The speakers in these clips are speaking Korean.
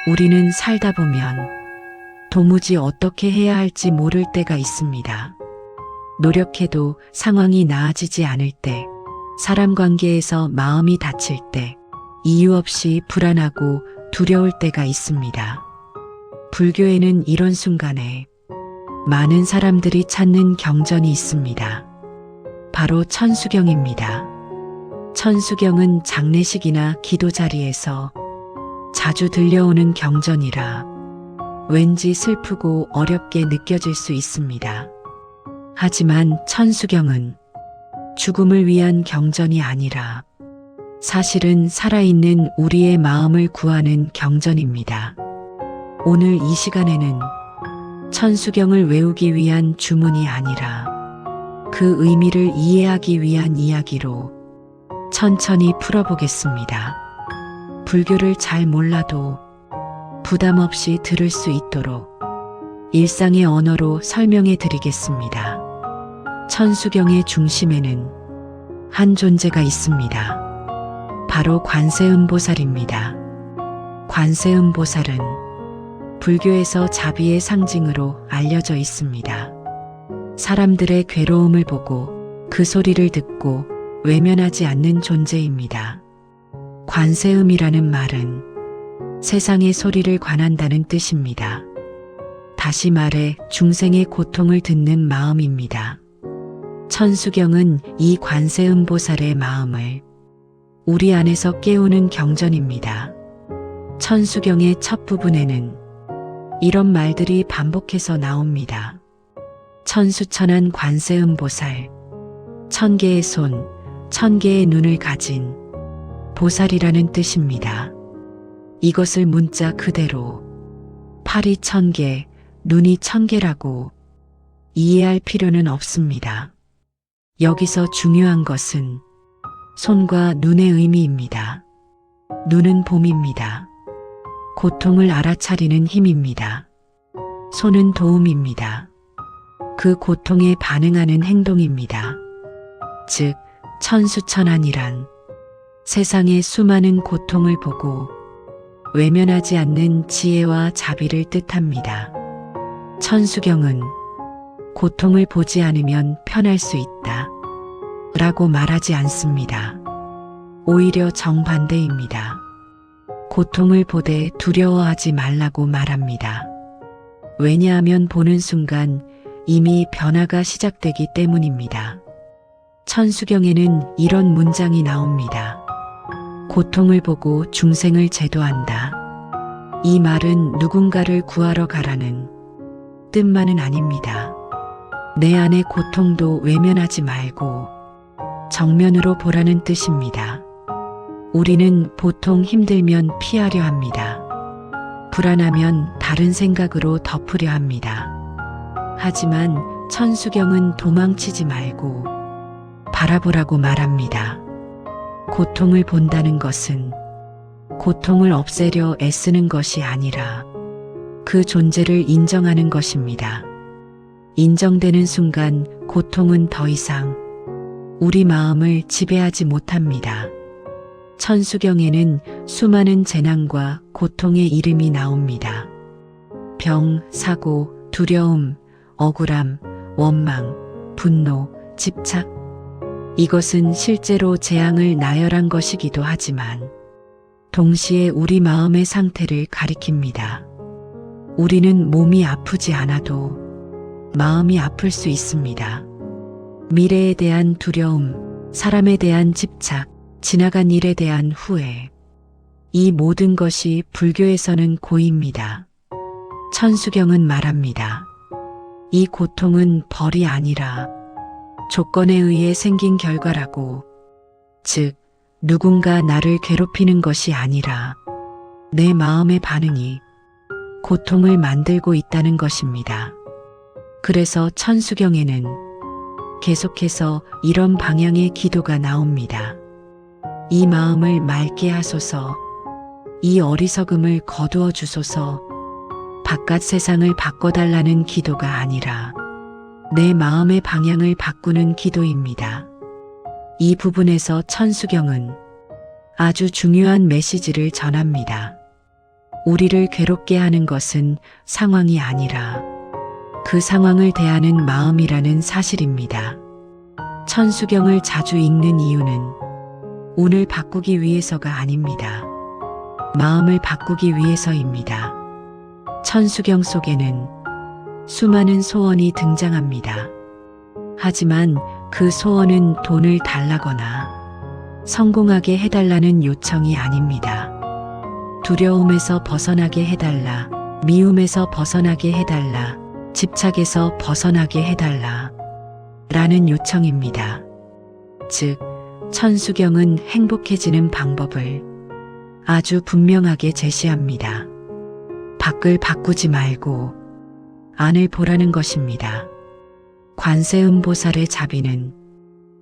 우리는 살다 보면 도무지 어떻게 해야 할지 모를 때가 있습니다. 노력해도 상황이 나아지지 않을 때, 사람 관계에서 마음이 다칠 때, 이유 없이 불안하고 두려울 때가 있습니다. 불교에는 이런 순간에 많은 사람들이 찾는 경전이 있습니다. 바로 천수경입니다. 천수경은 장례식이나 기도 자리에서 자주 들려오는 경전이라 왠지 슬프고 어렵게 느껴질 수 있습니다. 하지만 천수경은 죽음을 위한 경전이 아니라 사실은 살아있는 우리의 마음을 구하는 경전입니다. 오늘 이 시간에는 천수경을 외우기 위한 주문이 아니라 그 의미를 이해하기 위한 이야기로 천천히 풀어보겠습니다. 불교를 잘 몰라도 부담 없이 들을 수 있도록 일상의 언어로 설명해 드리겠습니다. 천수경의 중심에는 한 존재가 있습니다. 바로 관세음보살입니다. 관세음보살은 불교에서 자비의 상징으로 알려져 있습니다. 사람들의 괴로움을 보고 그 소리를 듣고 외면하지 않는 존재입니다. 관세음이라는 말은 세상의 소리를 관한다는 뜻입니다. 다시 말해 중생의 고통을 듣는 마음입니다. 천수경은 이 관세음보살의 마음을 우리 안에서 깨우는 경전입니다. 천수경의 첫 부분에는 이런 말들이 반복해서 나옵니다. 천수천한 관세음보살, 1000개의 손, 1000개의 눈을 가진 보살이라는 뜻입니다. 이것을 문자 그대로 팔이 1000개, 눈이 1000개라고 이해할 필요는 없습니다. 여기서 중요한 것은 손과 눈의 의미입니다. 눈은 봄입니다. 고통을 알아차리는 힘입니다. 손은 도움입니다. 그 고통에 반응하는 행동입니다. 즉, 천수천안이란 세상의 수많은 고통을 보고 외면하지 않는 지혜와 자비를 뜻합니다. 천수경은 고통을 보지 않으면 편할 수 있다 라고 말하지 않습니다. 오히려 정반대입니다. 고통을 보되 두려워하지 말라고 말합니다. 왜냐하면 보는 순간 이미 변화가 시작되기 때문입니다. 천수경에는 이런 문장이 나옵니다. 고통을 보고 중생을 제도한다. 이 말은 누군가를 구하러 가라는 뜻만은 아닙니다. 내 안의 고통도 외면하지 말고 정면으로 보라는 뜻입니다. 우리는 보통 힘들면 피하려 합니다. 불안하면 다른 생각으로 덮으려 합니다. 하지만 천수경은 도망치지 말고 바라보라고 말합니다. 고통을 본다는 것은 고통을 없애려 애쓰는 것이 아니라 그 존재를 인정하는 것입니다. 인정되는 순간 고통은 더 이상 우리 마음을 지배하지 못합니다. 천수경에는 수많은 재난과 고통의 이름이 나옵니다. 병, 사고, 두려움, 억울함, 원망, 분노, 집착. 이것은 실제로 재앙을 나열한 것이기도 하지만 동시에 우리 마음의 상태를 가리킵니다. 우리는 몸이 아프지 않아도 마음이 아플 수 있습니다. 미래에 대한 두려움, 사람에 대한 집착, 지나간 일에 대한 후회. 이 모든 것이 불교에서는 고입니다. 천수경은 말합니다. 이 고통은 벌이 아니라 조건에 의해 생긴 결과라고. 즉, 누군가 나를 괴롭히는 것이 아니라 내 마음의 반응이 고통을 만들고 있다는 것입니다. 그래서 천수경에는 계속해서 이런 방향의 기도가 나옵니다. 이 마음을 맑게 하소서, 이 어리석음을 거두어 주소서. 바깥 세상을 바꿔달라는 기도가 아니라 내 마음의 방향을 바꾸는 기도입니다. 이 부분에서 천수경은 아주 중요한 메시지를 전합니다. 우리를 괴롭게 하는 것은 상황이 아니라 그 상황을 대하는 마음이라는 사실입니다. 천수경을 자주 읽는 이유는 운을 바꾸기 위해서가 아닙니다. 마음을 바꾸기 위해서입니다. 천수경 속에는 수많은 소원이 등장합니다. 하지만 그 소원은 돈을 달라거나 성공하게 해달라는 요청이 아닙니다. 두려움에서 벗어나게 해달라, 미움에서 벗어나게 해달라, 집착에서 벗어나게 해달라 라는 요청입니다. 즉, 천수경은 행복해지는 방법을 아주 분명하게 제시합니다. 밖을 바꾸지 말고 안을 보라는 것입니다. 관세음보살의 자비는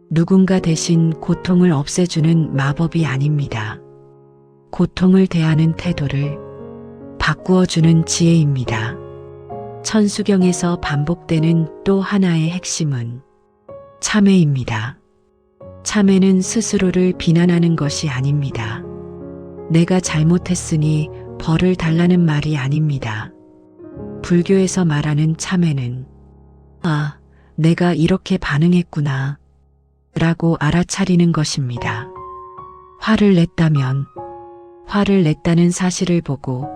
누군가 대신 고통을 없애주는 마법이 아닙니다. 고통을 대하는 태도를 바꾸어주는 지혜입니다. 천수경에서 반복되는 또 하나의 핵심은 참회입니다. 참회는 스스로를 비난하는 것이 아닙니다. 내가 잘못했으니 벌을 달라는 말이 아닙니다. 불교에서 말하는 참회는 아, 내가 이렇게 반응했구나 라고 알아차리는 것입니다. 화를 냈다는 사실을 보고,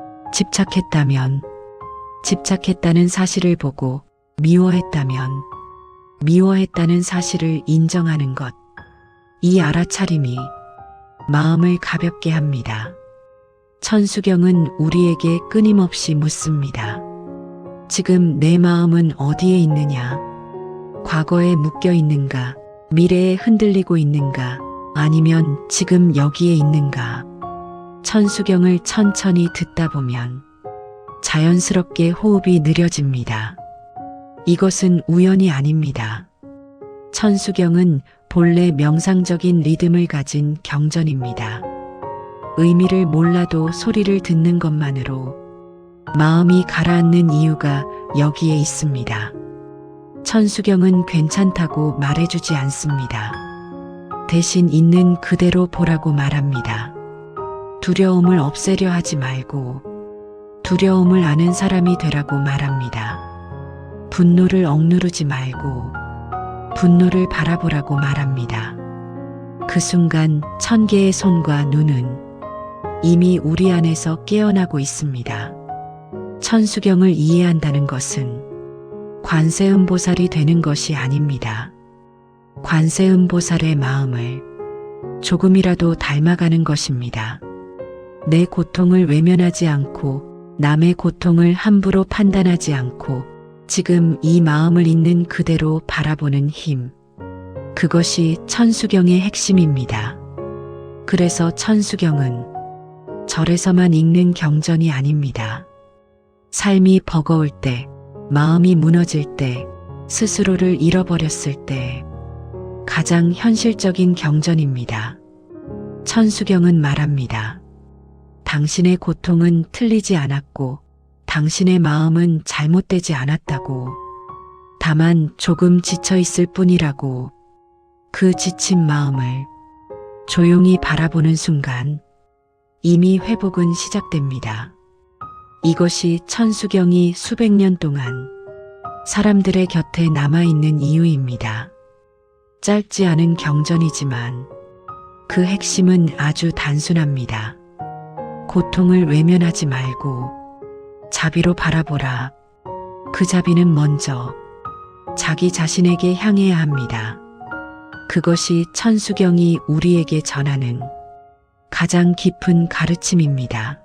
집착했다는 사실을 보고, 미워했다는 사실을 인정하는 것. 이 알아차림이 마음을 가볍게 합니다. 천수경은 우리에게 끊임없이 묻습니다. 지금 내 마음은 어디에 있느냐? 과거에 묶여 있는가? 미래에 흔들리고 있는가? 아니면 지금 여기에 있는가? 천수경을 천천히 듣다 보면 자연스럽게 호흡이 느려집니다. 이것은 우연이 아닙니다. 천수경은 본래 명상적인 리듬을 가진 경전입니다. 의미를 몰라도 소리를 듣는 것만으로 마음이 가라앉는 이유가 여기에 있습니다. 천수경은 괜찮다고 말해주지 않습니다. 대신 있는 그대로 보라고 말합니다. 두려움을 없애려 하지 말고 두려움을 아는 사람이 되라고 말합니다. 분노를 억누르지 말고 분노를 바라보라고 말합니다. 그 순간 1000개의 손과 눈은 이미 우리 안에서 깨어나고 있습니다. 천수경을 이해한다는 것은 관세음보살이 되는 것이 아닙니다. 관세음보살의 마음을 조금이라도 닮아가는 것입니다. 내 고통을 외면하지 않고 남의 고통을 함부로 판단하지 않고 지금 이 마음을 있는 그대로 바라보는 힘. 그것이 천수경의 핵심입니다. 그래서 천수경은 절에서만 읽는 경전이 아닙니다. 삶이 버거울 때, 마음이 무너질 때, 스스로를 잃어버렸을 때 가장 현실적인 경전입니다. 천수경은 말합니다. 당신의 고통은 틀리지 않았고 당신의 마음은 잘못되지 않았다고. 다만 조금 지쳐 있을 뿐이라고. 그 지친 마음을 조용히 바라보는 순간 이미 회복은 시작됩니다. 이것이 천수경이 수백 년 동안 사람들의 곁에 남아있는 이유입니다. 짧지 않은 경전이지만 그 핵심은 아주 단순합니다. 고통을 외면하지 말고 자비로 바라보라. 그 자비는 먼저 자기 자신에게 향해야 합니다. 그것이 천수경이 우리에게 전하는 가장 깊은 가르침입니다.